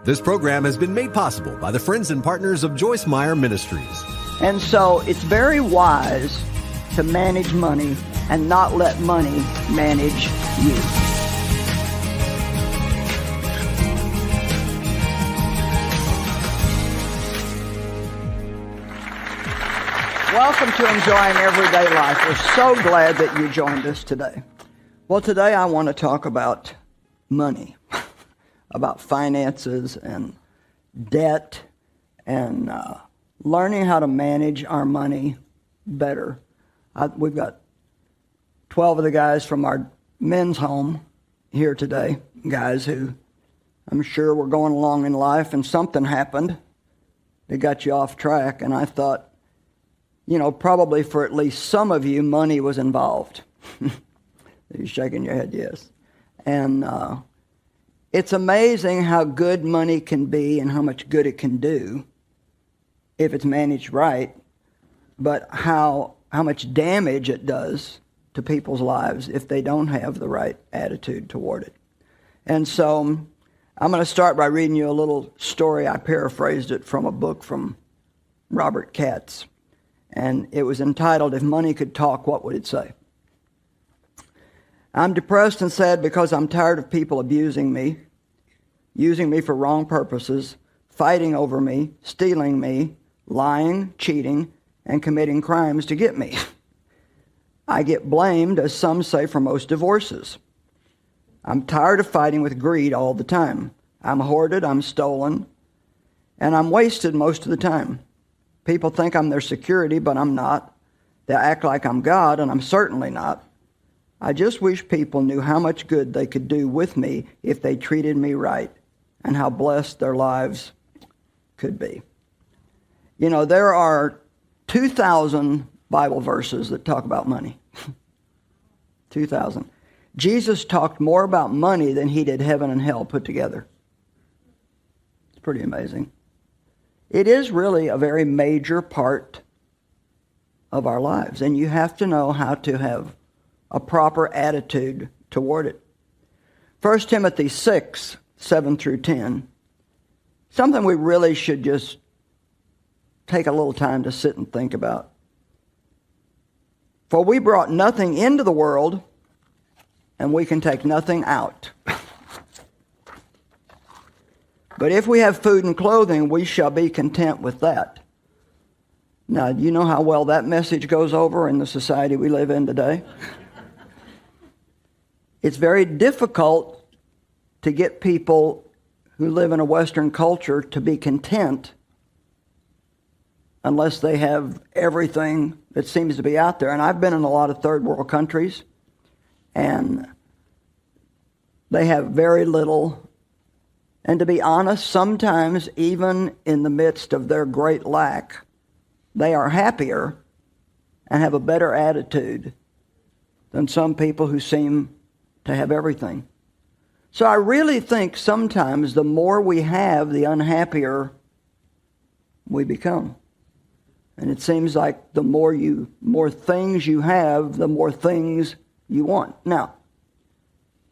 This program has been made possible by the friends and partners of Joyce Meyer Ministries. And so it's very wise to manage money and not let money manage you. Welcome to Enjoying Everyday Life. We're so glad that you joined us today. Well, today I want to talk about money, about finances and debt and learning how to manage our money better. We've got 12 of the guys from our men's home here today, guys who I'm sure were going along in life and something happened that got you off track. And I thought, probably for at least some of you, money was involved. You're shaking your head, yes. And it's amazing how good money can be and how much good it can do if it's managed right, but how much damage it does to people's lives if they don't have the right attitude toward it. And so I'm going to start by reading you a little story. I paraphrased it from a book from Robert Katz. And it was entitled, If Money Could Talk, What Would It Say? I'm depressed and sad because I'm tired of people abusing me, using me for wrong purposes, fighting over me, stealing me, lying, cheating, and committing crimes to get me. I get blamed, as some say, for most divorces. I'm tired of fighting with greed all the time. I'm hoarded, I'm stolen, and I'm wasted most of the time. People think I'm their security, but I'm not. They act like I'm God, and I'm certainly not. I just wish people knew how much good they could do with me if they treated me right, and how blessed their lives could be. There are 2,000 Bible verses that talk about money. 2,000. Jesus talked more about money than he did heaven and hell put together. It's pretty amazing. It is really a very major part of our lives, and you have to know how to have a proper attitude toward it. 1 Timothy 6, 7 through 10, something we really should just take a little time to sit and think about. For we brought nothing into the world, and we can take nothing out. But if we have food and clothing, we shall be content with that. Now, you know how well that message goes over in the society we live in today? It's very difficult to get people who live in a Western culture to be content unless they have everything that seems to be out there. And I've been in a lot of third world countries, and they have very little. And to be honest, sometimes even in the midst of their great lack, they are happier and have a better attitude than some people who seem to have everything. So I really think sometimes the more we have, the unhappier we become. And it seems like the more things you have, the more things you want. Now,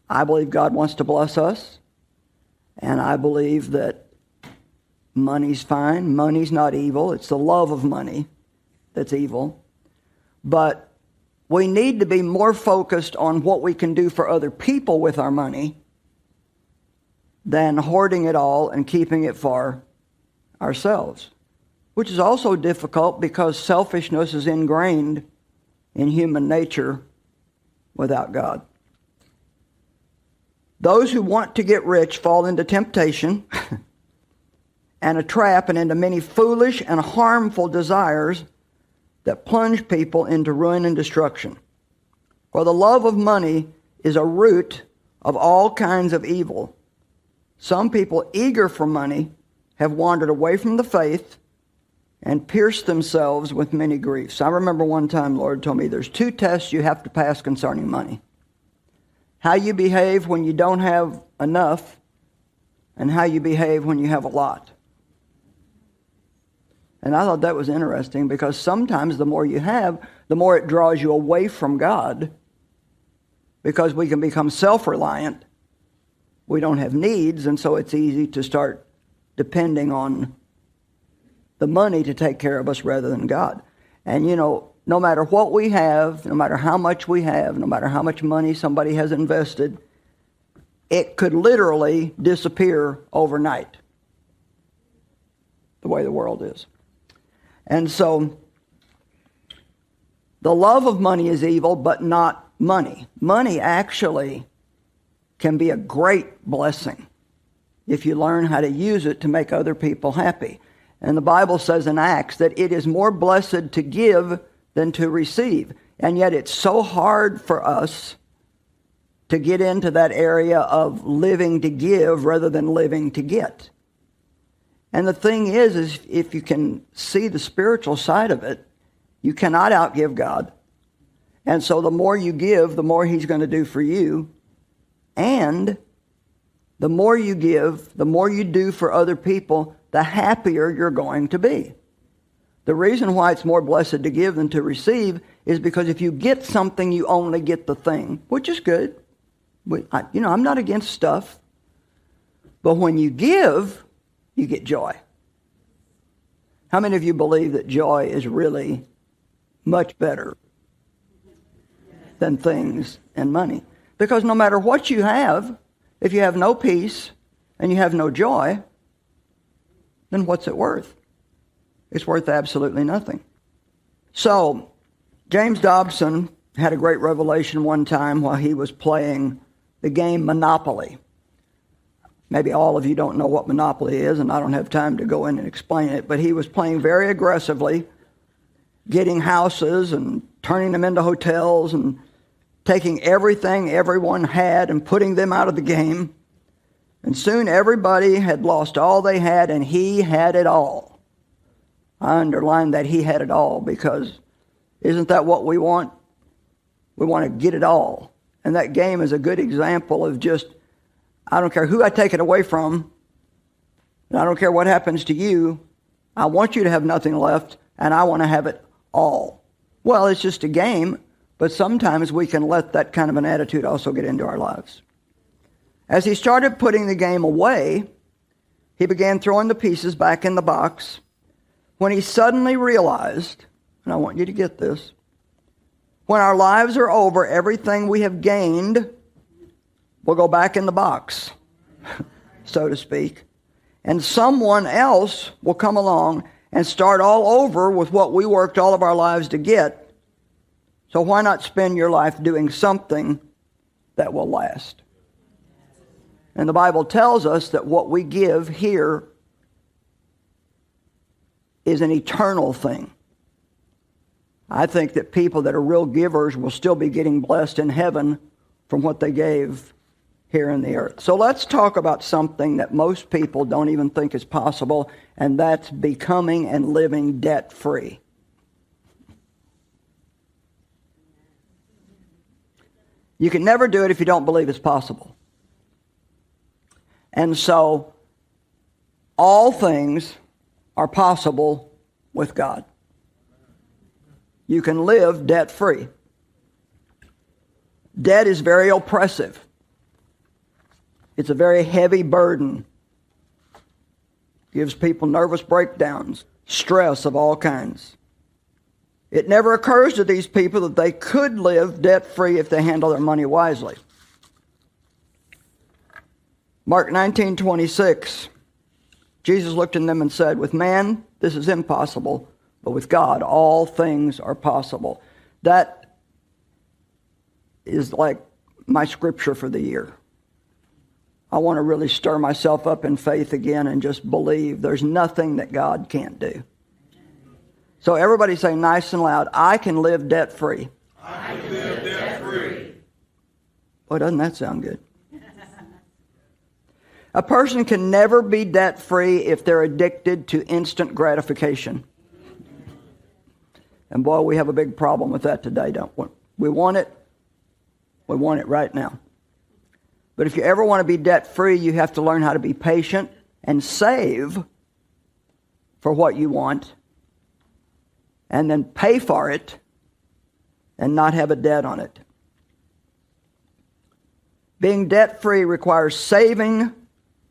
I believe God wants to bless us. And I believe that money's fine. Money's not evil. It's the love of money that's evil. But we need to be more focused on what we can do for other people with our money than hoarding it all and keeping it for ourselves, which is also difficult because selfishness is ingrained in human nature without God. Those who want to get rich fall into temptation and a trap and into many foolish and harmful desires that plunge people into ruin and destruction. For the love of money is a root of all kinds of evil. Some people eager for money have wandered away from the faith and pierced themselves with many griefs. I remember one time the Lord told me there's 2 tests you have to pass concerning money. How you behave when you don't have enough, and how you behave when you have a lot. And I thought that was interesting because sometimes the more you have, the more it draws you away from God, because we can become self-reliant. We don't have needs, and so it's easy to start depending on the money to take care of us rather than God. And no matter what we have, no matter how much we have, no matter how much money somebody has invested, it could literally disappear overnight, the way the world is. And so, the love of money is evil, but not money. Money actually can be a great blessing if you learn how to use it to make other people happy. And the Bible says in Acts that it is more blessed to give than to receive. And yet it's so hard for us to get into that area of living to give rather than living to get. And the thing is if you can see the spiritual side of it, you cannot outgive God. And so the more you give, the more He's going to do for you. And the more you give, the more you do for other people, the happier you're going to be. The reason why it's more blessed to give than to receive is because if you get something, you only get the thing, which is good. I'm not against stuff. But when you give, you get joy. How many of you believe that joy is really much better than things and money? Because no matter what you have, if you have no peace and you have no joy, then what's it worth? It's worth absolutely nothing. So, James Dobson had a great revelation one time while he was playing the game Monopoly. Maybe all of you don't know what Monopoly is, and I don't have time to go in and explain it, but he was playing very aggressively, getting houses and turning them into hotels and taking everything everyone had and putting them out of the game. And soon everybody had lost all they had, and he had it all. I underline that he had it all, because isn't that what we want? We want to get it all. And that game is a good example of just, I don't care who I take it away from, and I don't care what happens to you, I want you to have nothing left, and I want to have it all. Well, it's just a game, but sometimes we can let that kind of an attitude also get into our lives. As he started putting the game away, he began throwing the pieces back in the box, when he suddenly realized, and I want you to get this, when our lives are over, everything we have gained will go back in the box, so to speak. And someone else will come along and start all over with what we worked all of our lives to get. So why not spend your life doing something that will last? And the Bible tells us that what we give here is an eternal thing. I think that people that are real givers will still be getting blessed in heaven from what they gave here in the earth. So let's talk about something that most people don't even think is possible, and that's becoming and living debt-free. You can never do it if you don't believe it's possible. And so, all things are possible with God. You can live debt-free. Debt is very oppressive. It's a very heavy burden. Gives people nervous breakdowns, stress of all kinds. It never occurs to these people that they could live debt-free if they handle their money wisely. Mark 19:26, Jesus looked at them and said, with man, this is impossible, but with God, all things are possible. That is like my scripture for the year. I want to really stir myself up in faith again and just believe there's nothing that God can't do. So everybody say nice and loud, I can live debt-free. I can live debt-free. Boy, doesn't that sound good? A person can never be debt-free if they're addicted to instant gratification. And boy, we have a big problem with that today, don't we? We want it right now. But if you ever want to be debt-free, you have to learn how to be patient and save for what you want, and then pay for it and not have a debt on it. Being debt-free requires saving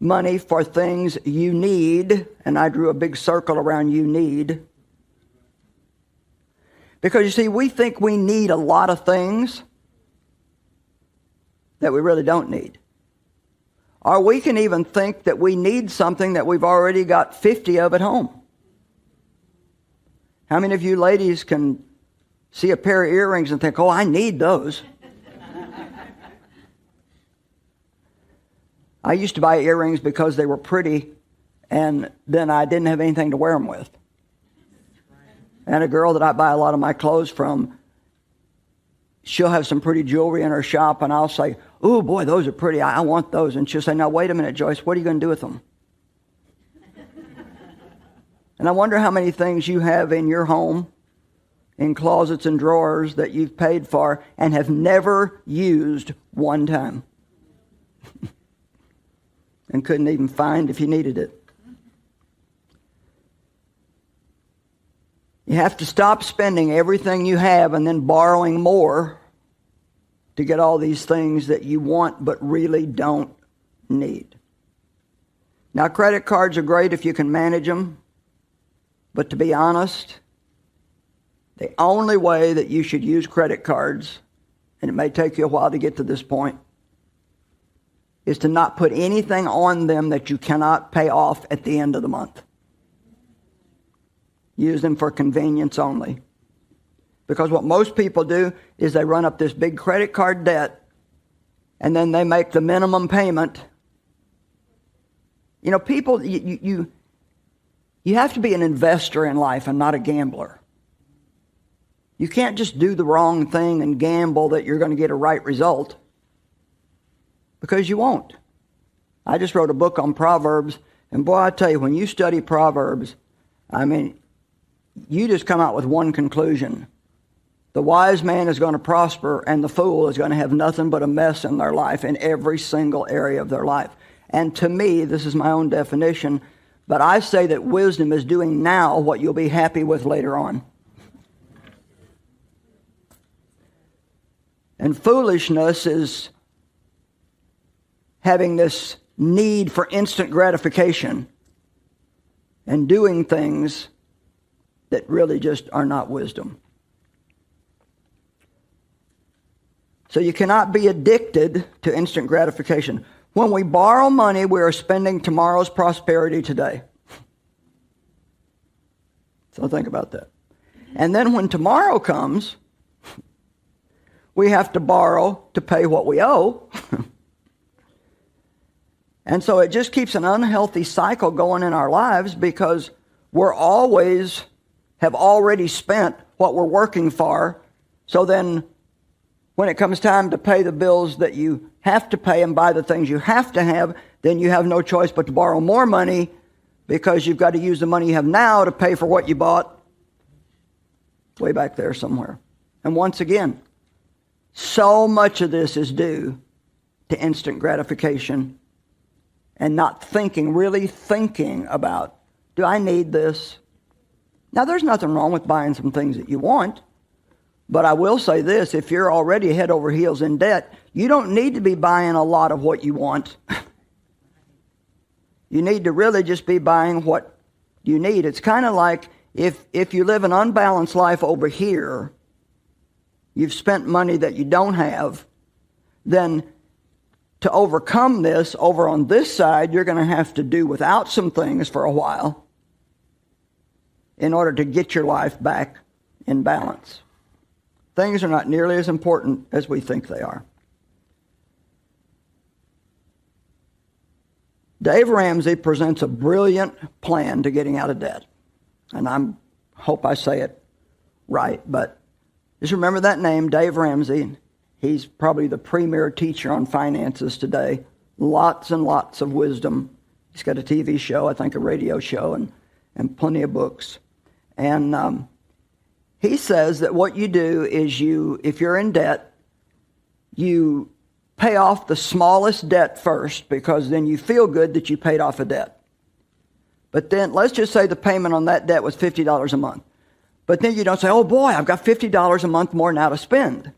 money for things you need, and I drew a big circle around you need. Because you see, we think we need a lot of things that we really don't need. Or we can even think that we need something that we've already got 50 of at home. How many of you ladies can see a pair of earrings and think, oh, I need those? I used to buy earrings because they were pretty, and then I didn't have anything to wear them with. And a girl that I buy a lot of my clothes from, she'll have some pretty jewelry in her shop, and I'll say, oh, boy, those are pretty. I want those. And she'll say, now, wait a minute, Joyce, what are you going to do with them? And I wonder how many things you have in your home, in closets and drawers, that you've paid for and have never used one time. And couldn't even find if you needed it. You have to stop spending everything you have and then borrowing more to get all these things that you want but really don't need. Now, credit cards are great if you can manage them, but to be honest, the only way that you should use credit cards, and it may take you a while to get to this point, is to not put anything on them that you cannot pay off at the end of the month. Use them for convenience only. Because what most people do is they run up this big credit card debt, and then they make the minimum payment. You know, people, you have to be an investor in life and not a gambler. You can't just do the wrong thing and gamble that you're going to get a right result, because you won't. I just wrote a book on Proverbs, and boy, I tell you, when you study Proverbs, I mean, you just come out with one conclusion. The wise man is going to prosper, and the fool is going to have nothing but a mess in their life, in every single area of their life. And to me, this is my own definition, but I say that wisdom is doing now what you'll be happy with later on. And foolishness is having this need for instant gratification and doing things that really just are not wisdom. So you cannot be addicted to instant gratification. When we borrow money, we are spending tomorrow's prosperity today. So think about that. And then when tomorrow comes, we have to borrow to pay what we owe. And so it just keeps an unhealthy cycle going in our lives, because we're always have already spent what we're working for. So then when it comes time to pay the bills that you have to pay and buy the things you have to have, then you have no choice but to borrow more money, because you've got to use the money you have now to pay for what you bought way back there somewhere. And once again, so much of this is due to instant gratification and not really thinking about, do I need this? Now, there's nothing wrong with buying some things that you want, but I will say this, if you're already head over heels in debt, you don't need to be buying a lot of what you want. You need to really just be buying what you need. It's kind of like if you live an unbalanced life over here, you've spent money that you don't have, then to overcome this over on this side, you're going to have to do without some things for a while in order to get your life back in balance. Things are not nearly as important as we think they are. Dave Ramsey presents a brilliant plan to getting out of debt. And I hope I say it right, but just remember that name, Dave Ramsey. He's probably the premier teacher on finances today. Lots and lots of wisdom. He's got a TV show, I think a radio show, and plenty of books. And he says that what you do is if you're in debt, you pay off the smallest debt first, because then you feel good that you paid off a debt. But then let's just say the payment on that debt was $50 a month. But then you don't say, oh boy, I've got $50 a month more now to spend.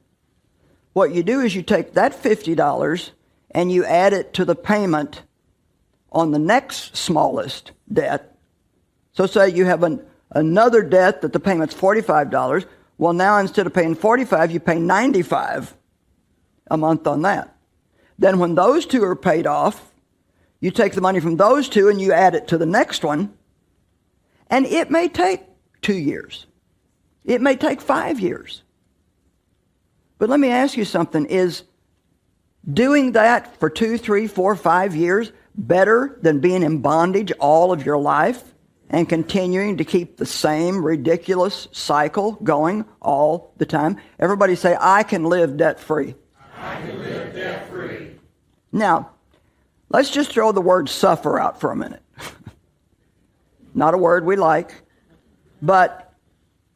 What you do is you take that $50 and you add it to the payment on the next smallest debt. So say you have another debt that the payment's $45. Well, now instead of paying $45, you pay $95 a month on that. Then when those two are paid off, you take the money from those two and you add it to the next one. And it may take 2 years. It may take 5 years. But let me ask you something. Is doing that for 2, 3, 4, 5 years better than being in bondage all of your life and continuing to keep the same ridiculous cycle going all the time? Everybody say, I can live debt-free. I can live debt-free. Now, let's just throw the word suffer out for a minute. Not a word we like. But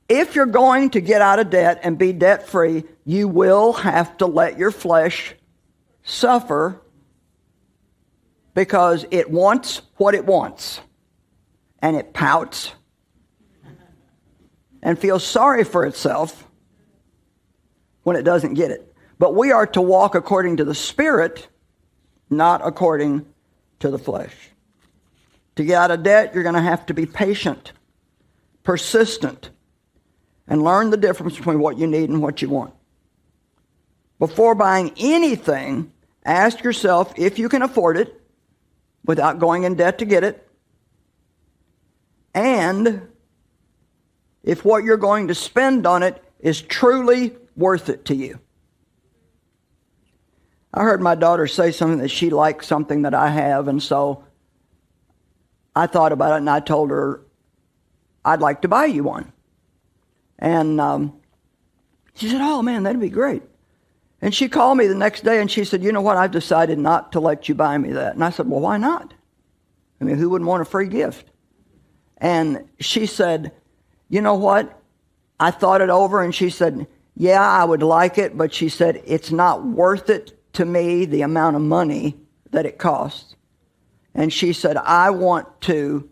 if you're going to get out of debt and be debt-free, you will have to let your flesh suffer because it wants what it wants. And it pouts and feels sorry for itself when it doesn't get it. But we are to walk according to the Spirit, not according to the flesh. To get out of debt, you're going to have to be patient, persistent, and learn the difference between what you need and what you want. Before buying anything, ask yourself if you can afford it without going in debt to get it, and if what you're going to spend on it is truly worth it to you. I heard my daughter say something that she likes something that I have, and so I thought about it and I told her, I'd like to buy you one. And she said, oh man, that'd be great. And she called me the next day and she said, you know what, I've decided not to let you buy me that. And I said, well, why not? I mean, who wouldn't want a free gift? And she said, you know what, I thought it over, and she said, yeah, I would like it, but she said, it's not worth it to me, the amount of money that it costs. And she said, I want to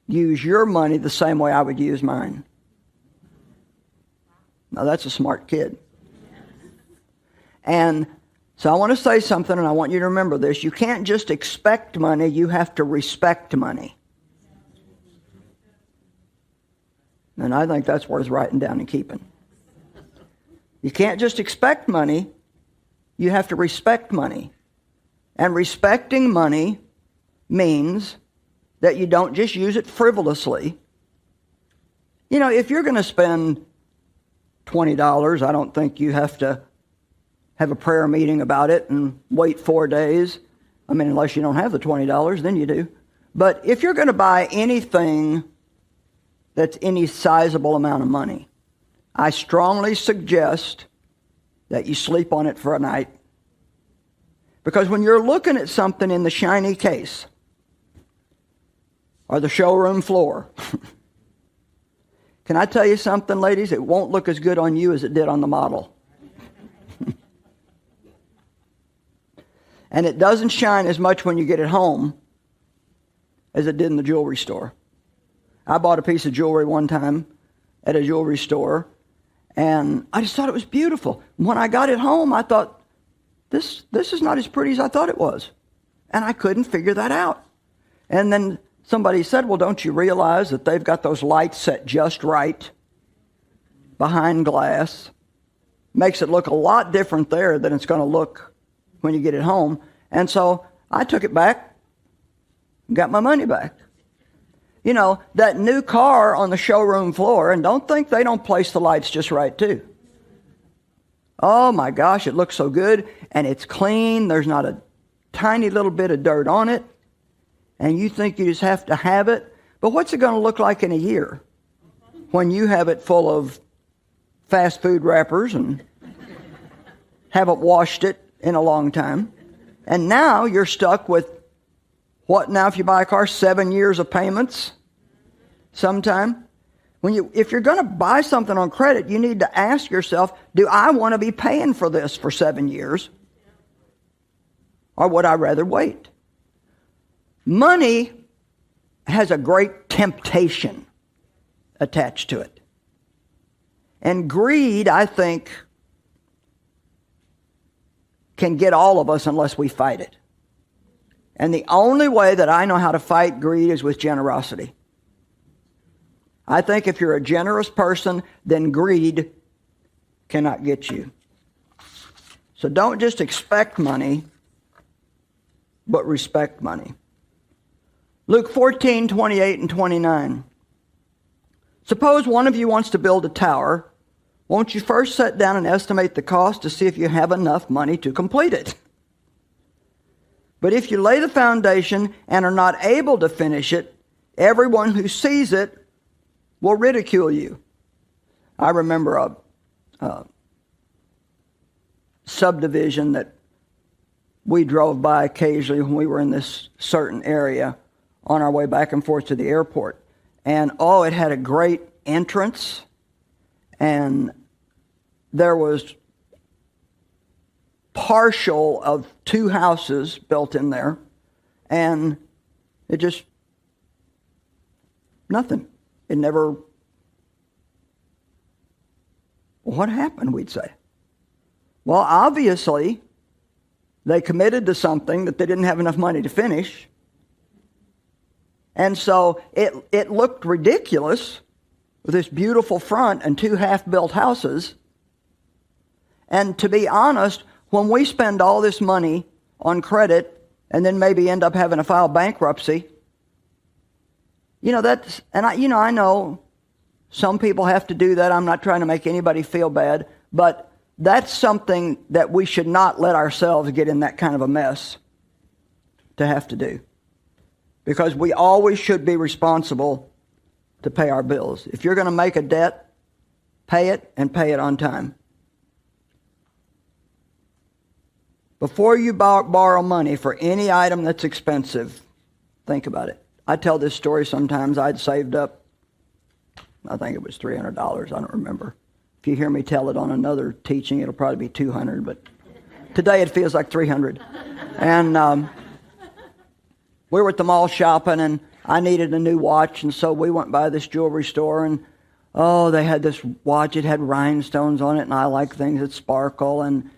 use your money the same way I would use mine. Now, that's a smart kid. And so I want to say something, and I want you to remember this. You can't just expect money, you have to respect money. And I think that's worth writing down and keeping. You can't just expect money, you have to respect money. And respecting money means that you don't just use it frivolously. You know, if you're going to spend $20, I don't think you have to have a prayer meeting about it and wait 4 days. I mean, unless you don't have the $20, then you do. But if you're going to buy anything that's any sizable amount of money, I strongly suggest that you sleep on it for a night. Because when you're looking at something in the shiny case or the showroom floor, can I tell you something, ladies? It won't look as good on you as it did on the model. And it doesn't shine as much when you get it home as it did in the jewelry store. I bought a piece of jewelry one time at a jewelry store, and I just thought it was beautiful. When I got it home, I thought, this is not as pretty as I thought it was. And I couldn't figure that out. And then somebody said, well, don't you realize that they've got those lights set just right behind glass? Makes it look a lot different there than it's going to look when you get it home. And so I took it back and got my money back. You know, that new car on the showroom floor, and don't think they don't place the lights just right too. Oh my gosh, it looks so good, and it's clean. There's not a tiny little bit of dirt on it, and you think you just have to have it. But what's it going to look like in a year when you have it full of fast food wrappers and haven't washed it in a long time? And now you're stuck with what now if you buy a car? 7 years of payments sometime? If you're going to buy something on credit, you need to ask yourself, do I want to be paying for this for 7 years? Or would I rather wait? Money has a great temptation attached to it. And greed, I think, can get all of us unless we fight it. And the only way that I know how to fight greed is with generosity. I think if you're a generous person, then greed cannot get you. So don't just expect money, but respect money. Luke 14, 28 and 29. Suppose one of you wants to build a tower. Won't you first sit down and estimate the cost to see if you have enough money to complete it? But if you lay the foundation and are not able to finish it, everyone who sees it will ridicule you. I remember a subdivision that we drove by occasionally when we were in this certain area on our way back and forth to the airport. And it had a great entrance, and there was partial of 2 houses built in there, and it just, nothing. It never, what happened, we'd say. Well, obviously, they committed to something that they didn't have enough money to finish. And so it looked ridiculous with this beautiful front and 2 half-built houses. And to be honest, when we spend all this money on credit and then maybe end up having to file bankruptcy, I know some people have to do that. I'm not trying to make anybody feel bad, but that's something that we should not let ourselves get in that kind of a mess to have to do. Because we always should be responsible to pay our bills. If you're going to make a debt, pay it and pay it on time. Before you borrow money for any item that's expensive, think about it. I tell this story sometimes. I'd saved up, I think it was $300. I don't remember. If you hear me tell it on another teaching, it'll probably be $200. But today it feels like $300. And we were at the mall shopping, and I needed a new watch, and so we went by this jewelry store, and they had this watch. It had rhinestones on it, and I like things that sparkle. And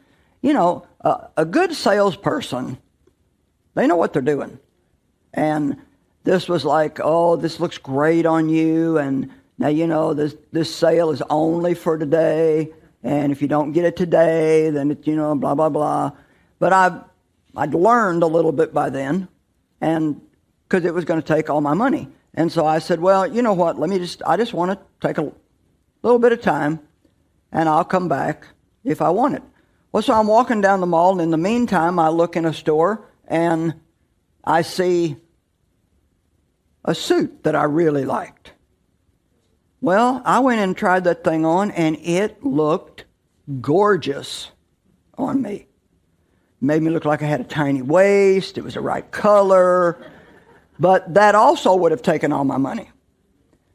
a good salesperson, they know what they're doing. And this was like, this looks great on you, and now this sale is only for today, and if you don't get it today, then it's blah blah blah. But I'd learned a little bit by then. And because it was going to take all my money. And so I said, well, you know what, I just want to take a little bit of time, and I'll come back if I want it. Well, so I'm walking down the mall, and in the meantime, I look in a store, and I see a suit that I really liked. Well, I went and tried that thing on, and it looked gorgeous on me. Made me look like I had a tiny waist. It was the right color. But that also would have taken all my money.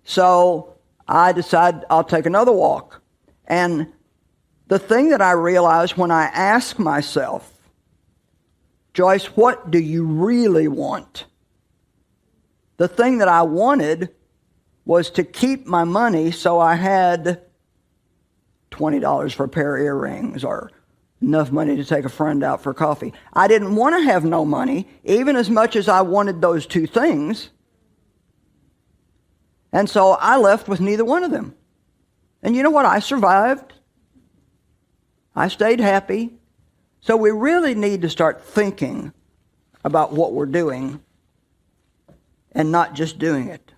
So I decided I'll take another walk. And the thing that I realized when I asked myself, Joyce, what do you really want? The thing that I wanted was to keep my money so I had $20 for a pair of earrings or enough money to take a friend out for coffee. I didn't want to have no money, even as much as I wanted those 2 things. And so I left with neither one of them. And you know what? I survived. I stayed happy. So we really need to start thinking about what we're doing and not just doing it.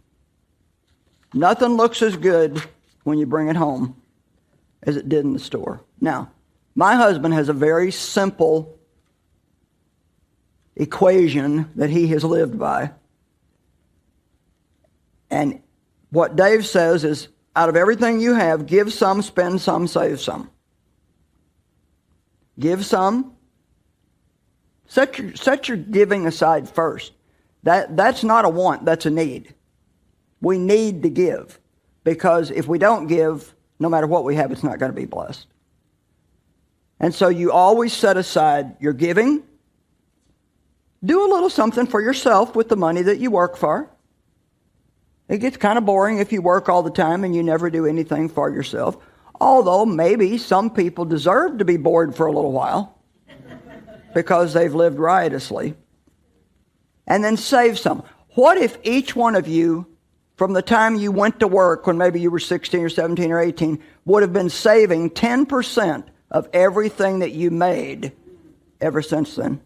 Nothing looks as good when you bring it home as it did in the store. Now, my husband has a very simple equation that he has lived by. And what Dave says is, out of everything you have, give some, spend some, save some. Give some. Set your giving aside first. That's not a want, that's a need. We need to give, because if we don't give, no matter what we have, it's not going to be blessed. And so you always set aside your giving. Do a little something for yourself with the money that you work for. It gets kind of boring if you work all the time and you never do anything for yourself. Although maybe some people deserve to be bored for a little while because they've lived riotously. and then save some. What if each one of you, from the time you went to work when maybe you were 16 or 17 or 18, would have been saving 10% of everything that you made ever since then?